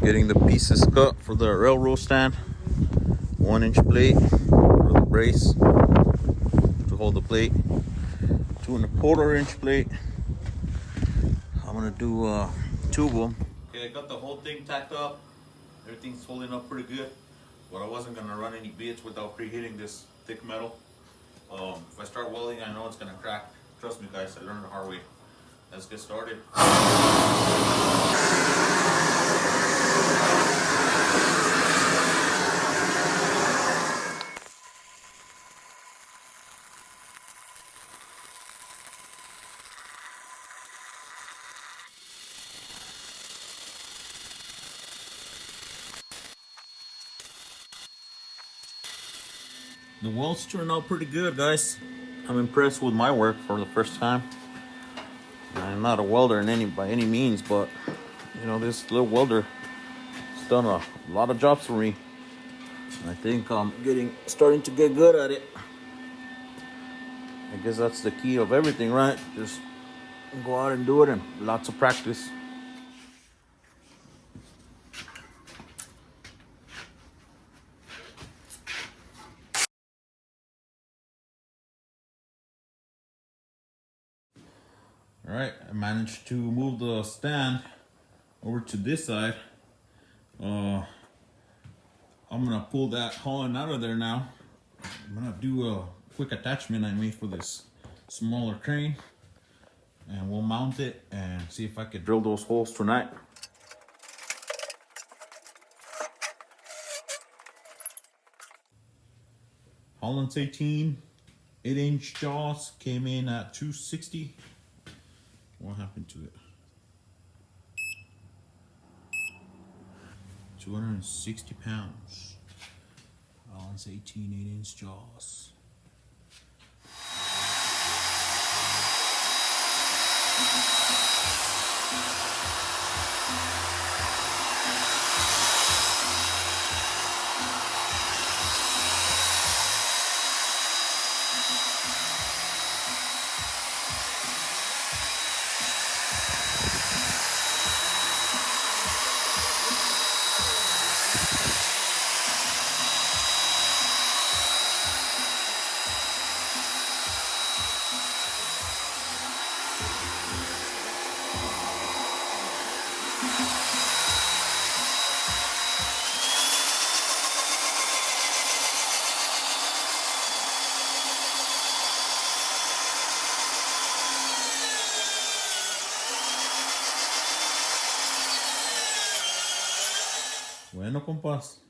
Getting the pieces cut for the railroad stand. 1-inch plate for the brace to hold the plate. 2¼ inch plate. I'm gonna do 2 of them. Okay, I got the whole thing tacked up. Everything's holding up pretty good. But I wasn't gonna run any bits without preheating this thick metal. If I start welding, I know it's gonna crack. Trust me, guys, I learned the hard way. Let's get started. The welds turned out pretty good, guys. I'm impressed with my work for the first time. I'm not a welder by any means, but you know, this little welder has done a lot of jobs for me. I think I'm starting to get good at it. I guess that's the key of everything, right? Just go out and do it, and lots of practice. All right, I managed to move the stand over to this side. I'm gonna pull that Holland out of there now. I'm gonna do a quick attachment I made for this smaller crane, and we'll mount it and see if I can drill those holes tonight. Hollands 18, 8-inch jaws came in at 260. What happened to it? 260 pounds. Hollands 18, 8-inch jaws. Bueno, compas,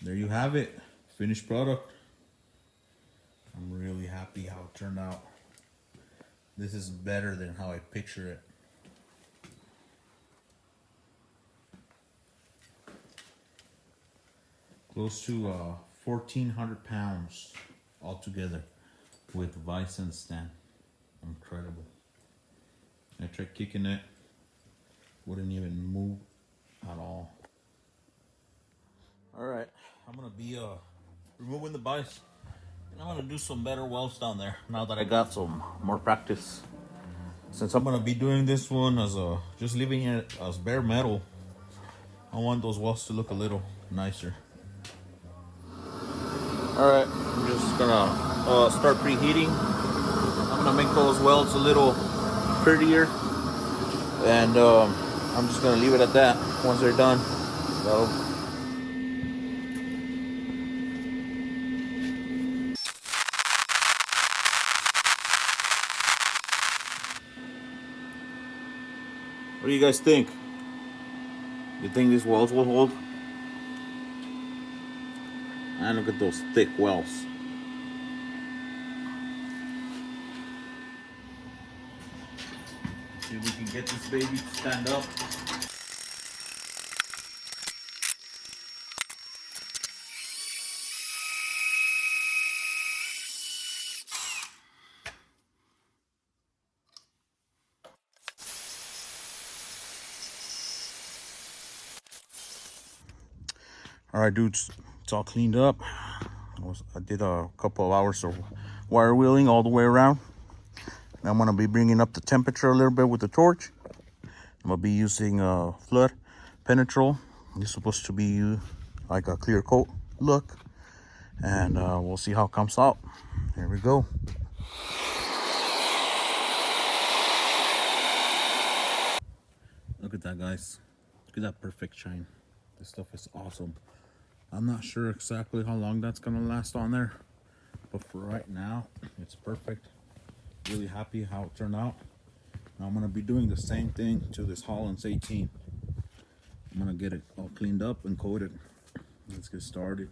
there you have it, finished product. I'm really happy how it turned out. This is better than how I picture it. Close to 1,400 pounds altogether with vise and stand. Incredible. I tried kicking it, wouldn't even move at all. All right, I'm gonna be removing the vise. I'm gonna do some better welds down there now that I got some more practice. Since I'm gonna be doing this one as just leaving it as bare metal, I want those welds to look a little nicer. All right, I'm just gonna start preheating. I'm gonna make those welds a little prettier, and I'm just gonna leave it at that. Once they're done, so. What do you guys think? You think these welds will hold? And look at those thick welds. See if we can get this baby to stand up. All right, dudes, it's all cleaned up. I did a couple of hours of wire wheeling all the way around. Now I'm gonna be bringing up the temperature a little bit with the torch. I'm gonna be using flood penetrol. It's supposed to be like a clear coat look, and we'll see how it comes out. Here we go. Look at that, guys. Look at that perfect shine. This stuff is awesome. I'm not sure exactly how long that's gonna last on there, but for right now, it's perfect. Really happy how it turned out. Now I'm gonna be doing the same thing to this Hollands 18. I'm gonna get it all cleaned up and coated. Let's get started.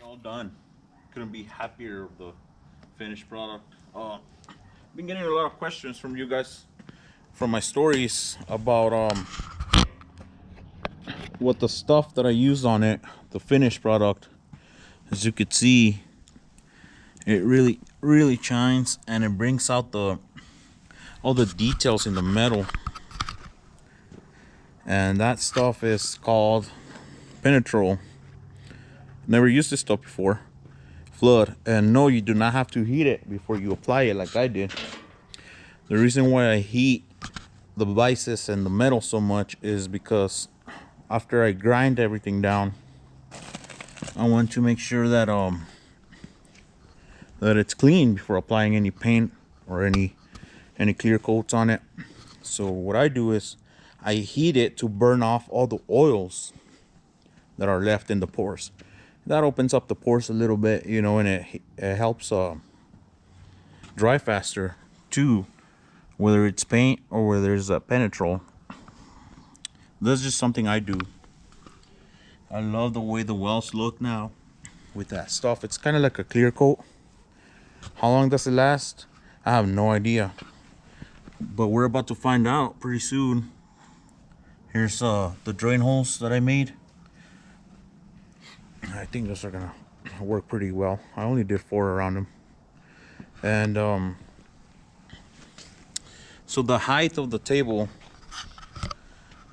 All done. Couldn't be happier with the finished product. Been getting a lot of questions from you guys from my stories about what the stuff that I use on it, the finished product. As you could see, it really shines, and it brings out all the details in the metal. And that stuff is called penetrol. Never used this stuff before. Flood. And no, you do not have to heat it before you apply it like I did. The reason why I heat the vices and the metal so much is because after I grind everything down, I want to make sure that that it's clean before applying any paint or any clear coats on it. So what I do is I heat it to burn off all the oils that are left in the pores. That opens up the pores a little bit, you know, and it helps dry faster too, whether it's paint or whether it's penetrol. That's just something I do. I love the way the welds look now with that stuff. It's kind of like a clear coat. How long does it last? I have no idea, but we're about to find out pretty soon. Here's the drain holes that I made. I think those are gonna work pretty well. I only did 4 around them. And so the height of the table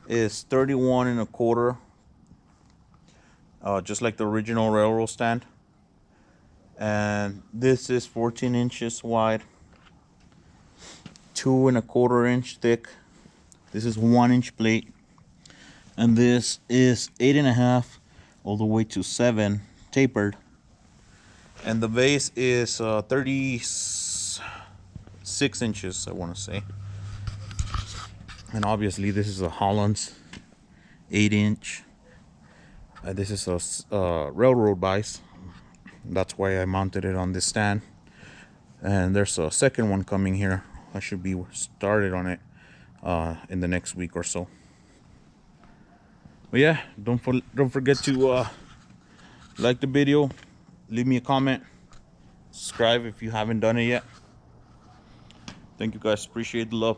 is 31 1/4, just like the original railroad stand. And this is 14 inches wide, 2 1/4 inch thick. This is 1 inch plate, and this is 8 1/2 all the way to 7 tapered. And the base is 36 inches, I want to say. And obviously this is a Hollands 8 inch. This is a railroad Vise. That's why I mounted it on this stand. And there's a second one coming here. I should be started on it in the next week or so. But yeah, don't forget to like the video, leave me a comment, subscribe if you haven't done it yet. Thank you guys, appreciate the love.